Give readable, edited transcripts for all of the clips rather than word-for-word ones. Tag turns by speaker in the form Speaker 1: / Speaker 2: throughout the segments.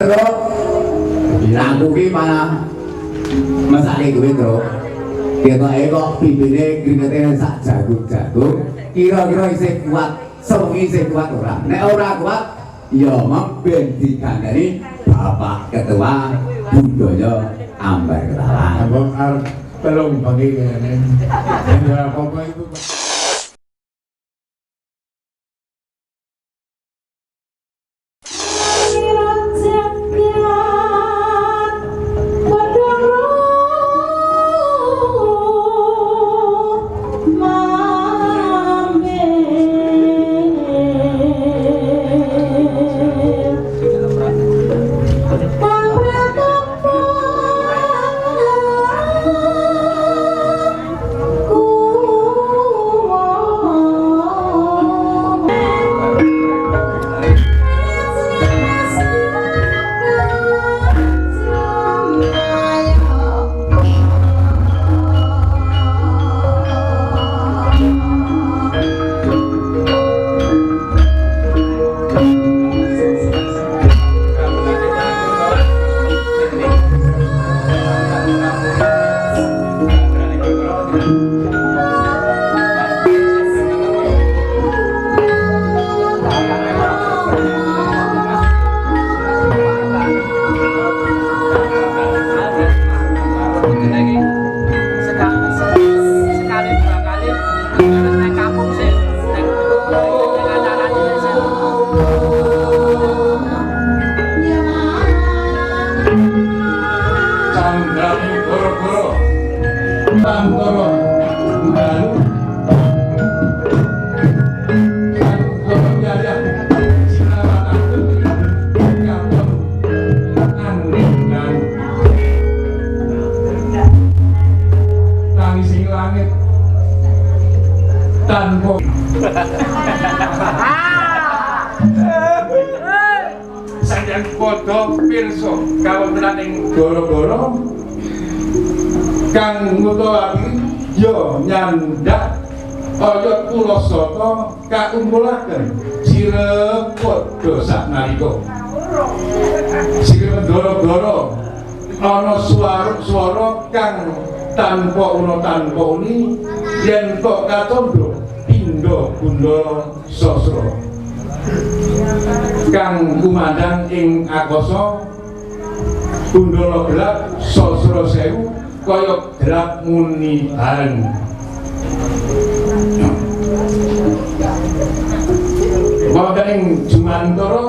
Speaker 1: Aku ki malah mesake kuwi, Tru. Ketoke kok pipine kringete sak jagung-jagung, kira-kira isih kuat, sewengi isih kuat ora. Nek ora kuat, ya mben digandani Bapak Ketua Budaya Ambar Ketawa.
Speaker 2: Abang arep telung bagi kene. Ya apa itu.
Speaker 3: Sanjang padha pirsa kawontenan ing gara-gara kang ngutawake ya nyandak kaya kula sata kaumpulaken sirep padha saknalika sirep gara-gara ana swara kang tanpa una tanpa uni yen kok katandha pindha gunda sastra kang kumandang ing akasa gundala gelap sastra sewu kaya gelap muni bareng wonten ing Jumantara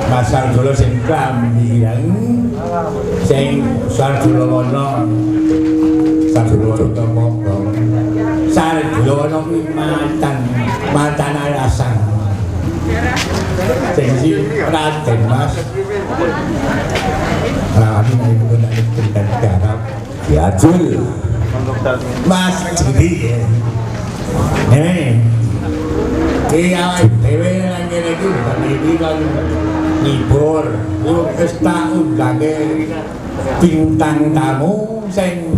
Speaker 2: Masal dulu sing klambiran sing sar dulu ono sar dulu ono monggo sar dulu ono kuwi mantan alasan sing si Raden Mas Raden ibu nak cerita garap
Speaker 1: Ya Jul.
Speaker 2: Mas jadi iya dewe nang kene iki iki kan libur wis tak undange bintang tamu sing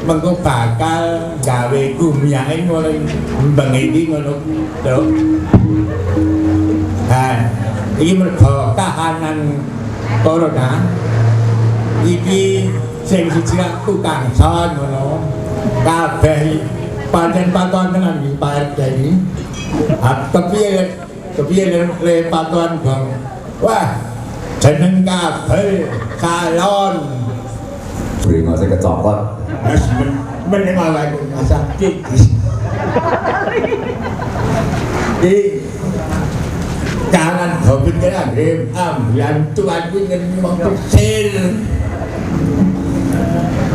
Speaker 2: mengko bakal gawe gumyahe mulai mbeng iki ngono lho. Iki mergo kahanan corona iki sing siji tukang son ngono kabeh pancen patokan tenan iki Pak RT iki kepiye le patokan Bang wah jeneng kabeh kalon
Speaker 1: Bringose kecokot.
Speaker 2: wis meneng awake masak iki jangan hobi kena grem ambilan tuan kuwi ngomong persil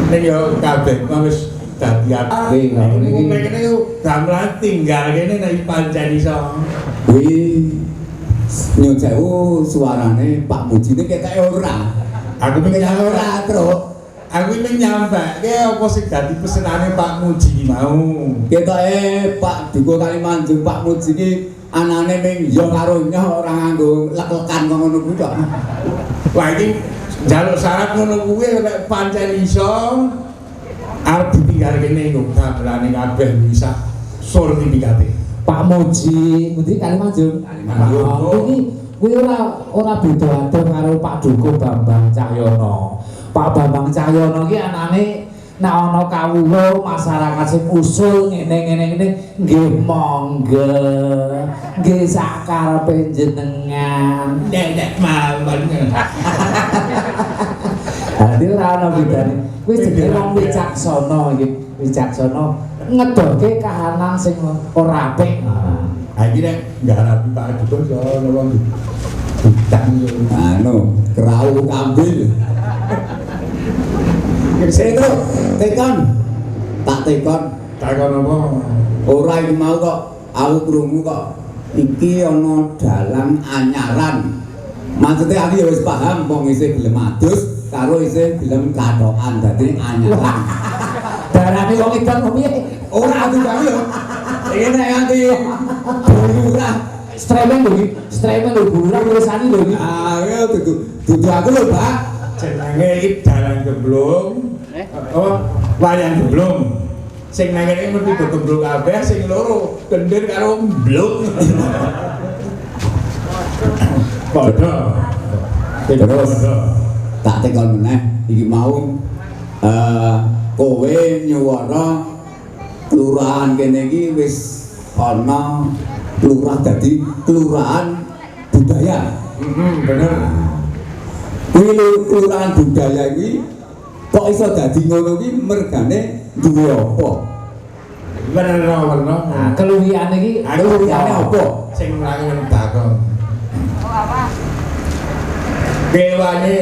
Speaker 2: nek yo kabeh wis dadi apik ngene iki gamelan tinggal kene nek pancen iso
Speaker 1: Kuwi nyun sewu suarane Pak Muji ini ketoke ora.
Speaker 2: aku pengen
Speaker 1: Ora, Truk.
Speaker 2: aku pengen nyampake apa sing dadi pesenane Pak Muji mau
Speaker 1: Ketoke Pak Duko Kalimanjung Pak Muji iki anane ming yo karo nyoh ora nganggo lek-lekan kok ngono kuwi tok.
Speaker 2: wah iki njaluk syarat ngono kuwi nek pancen iso arep ditinggal kene kok gamelane kabeh bisa sertifikate
Speaker 4: Pak Muji, Muji Kalimanjung. Kuwi ora beda adoh karo Pak Duko Bambang Cahyono. Pak Bambang Cahyono ki anane nek ana kawulo masyarakat sing usul ngene nggih monggo. Nggih sakarepe jenengan.
Speaker 2: nek mawon
Speaker 4: Dadi ora ana bedane. Wis jenenge wong wicaksana iki, wicaksana ngedoke kahanan sing ora apik.
Speaker 2: iki nek ngarapi Pak Duko yo ono wong utang yo
Speaker 1: Anu, kerau kambil. Sing Truk, tekon. Tak tekon.
Speaker 2: takon apa
Speaker 1: Ora iki mau kok aku krungu kok iki ana dalang anyaran. Maksudnya aku ya wis paham wong isih gelem adus karo isih gelem kathokan dadi anyaran.
Speaker 4: Darane wong edan kok piye?
Speaker 1: Ora aku kami yo. Iki nek nganti ora
Speaker 4: Streaming lho iki, streaming lho bulan tulisane lho iki.
Speaker 1: ayo dudu aku lho, Pak.
Speaker 2: jenenge iki dalan gemblung oh wayang gemblung sing nang kene mesti do gemblung kabeh sing loro kendir karo mblung padha
Speaker 1: Terus tak tekon meneh iki mau kowe nyuwara kelurahan kene iki wis ana lurah dadi kelurahan budaya.
Speaker 2: bener
Speaker 1: Kuwi kelurahan budaya iki kok iso dadi ngono iki mergane duwe apa?
Speaker 2: bener
Speaker 4: Nah, keluwihane iki
Speaker 1: Keluwihane apa?
Speaker 2: sing mlangi takon dewane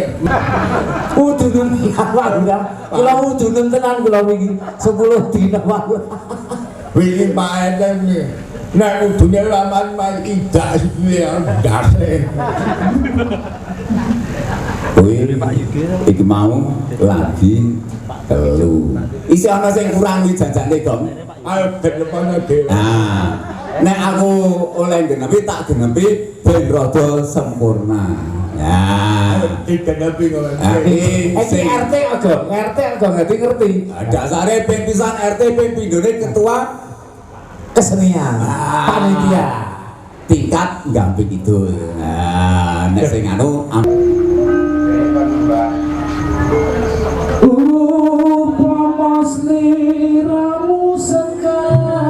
Speaker 4: udunun wae. Kula udunun tenan kula wingi 10 dina wae.
Speaker 2: wingi Pak Eden iki nek udune laman main idak iki ya dase
Speaker 1: Kuwi iki mau lagi telu. Isi ana sing kurang iki jajane, Gom.
Speaker 2: ayo delepane dhewe
Speaker 1: Nah, nek aku oleh genepi tak genepi ben rada sempurna. Ya.
Speaker 2: digenepi kok
Speaker 1: Iki sing
Speaker 4: RT aja ngerti.
Speaker 1: dasare ping pisan RT ping pindhone ketua
Speaker 4: Kesenian, panitia.
Speaker 1: tingkat Gamping Kidul. Nah, nek sing anu
Speaker 4: Upama sliramu sekar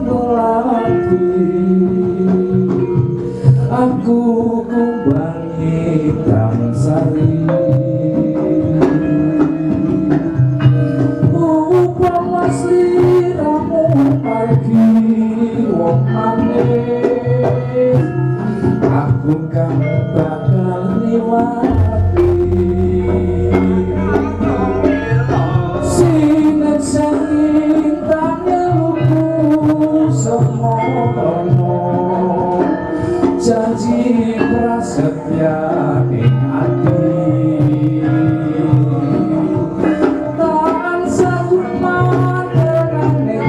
Speaker 4: melati, aku kumbangi damsari. Upama sliramu pergi wong manis, aku kan mati sinet sangin tanyaku semono janji prasetya ing ati tangan sabun mantenane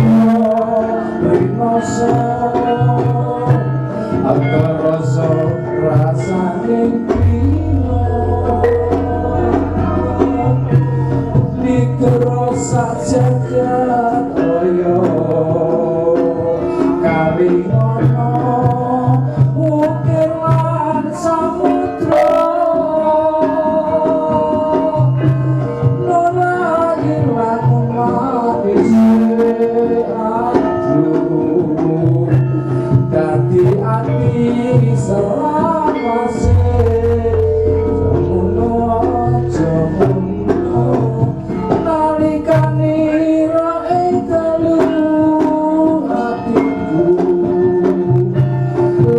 Speaker 4: rinoso agar rasa rasane pino dikerosak jagat oyo kalingono ukir lan samudra nolagi lan mati aduh dadi ati selawase jamuno jamuno nalikane ira ing telu atiku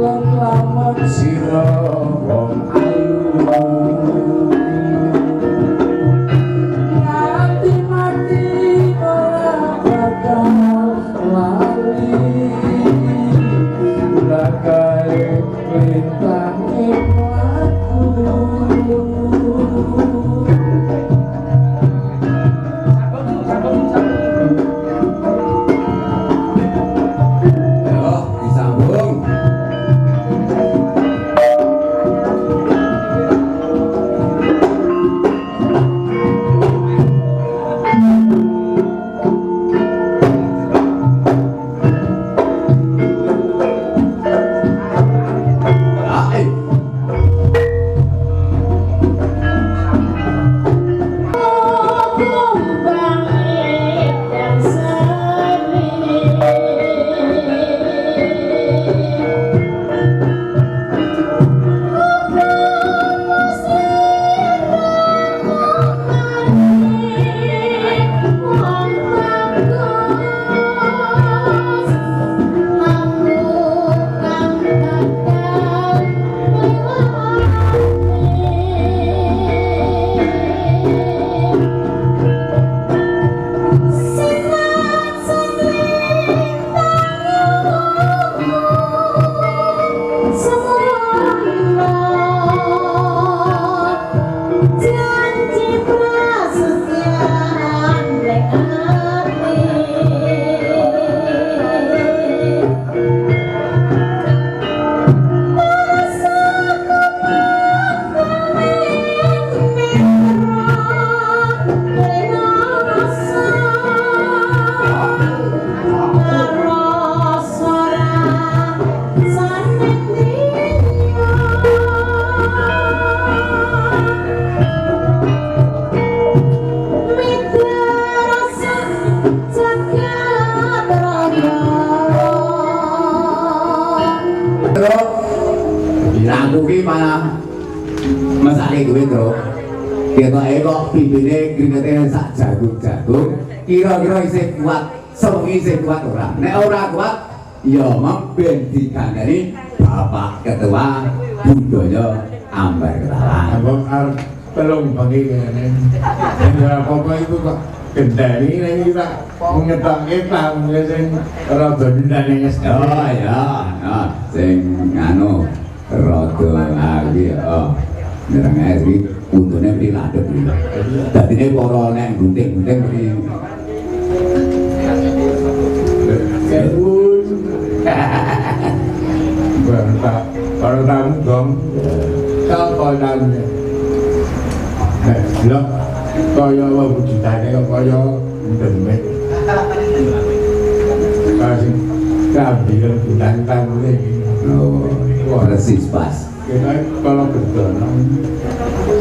Speaker 4: lan lamun sira wong ayu nganti mati ora bakal lali rakai lintang imaku
Speaker 1: Ayo disambung. Ayo. Aku ki malah mesake kowe, Tru. Ketoke kok pipine grinete sak jagung-jagung, kira-kira isih kuat, sewengi isih kuat ora. Nek ora kuat, ya mong ben dikandani Bapak Ketua Budaya Ambar Ketalang.
Speaker 2: Abang arep telung bengi kene. Ya apa itu kok gendani ning kita ngetokke tamu sing rada ndane nges.
Speaker 1: Oh ya, sing anu rada ali nerang iki untune mriki landhep iki. Dadine para nek gunting-gunting mriki.
Speaker 2: Kebun. Bantah para tamu dong. Sapa namanya? Lho, kaya wujudane kaya demit. Kasih kambil bintang tamu iki.
Speaker 1: Oh, persis pas.
Speaker 2: Kita kalau berdono,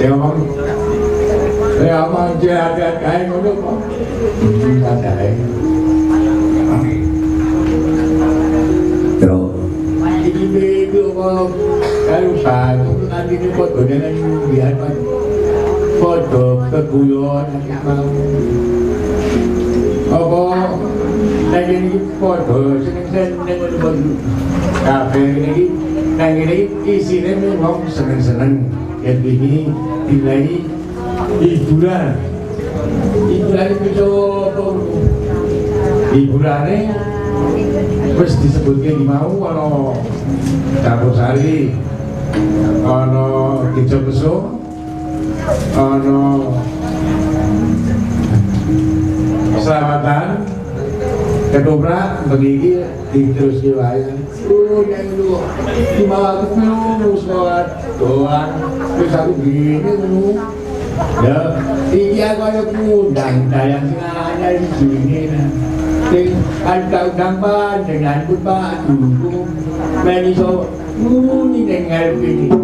Speaker 2: saya ngomong jahat kayak ngono kok, ada
Speaker 1: Terus,
Speaker 2: ini itu kalau batu nanti ini fotonya yang biar kan foto keguyon mau apa lagi ini foto seneng-seneng kafe ini. Nah ini isinya memang seneng-seneng yang ini dinilai hiburan itu hiburannya wis disebutke iki mau ana Campur-Sari, ana Gejo Pesung, ana Selamatan, Ketoprak, begini terus diwayang. Yang lu di bawah aku melurus banget, doang. Terus aku gini dulu. Ya, iya kaya kudang tayang sengaja di sini. Antau dampan dengan kupa dulu, meniso muni dengan begini.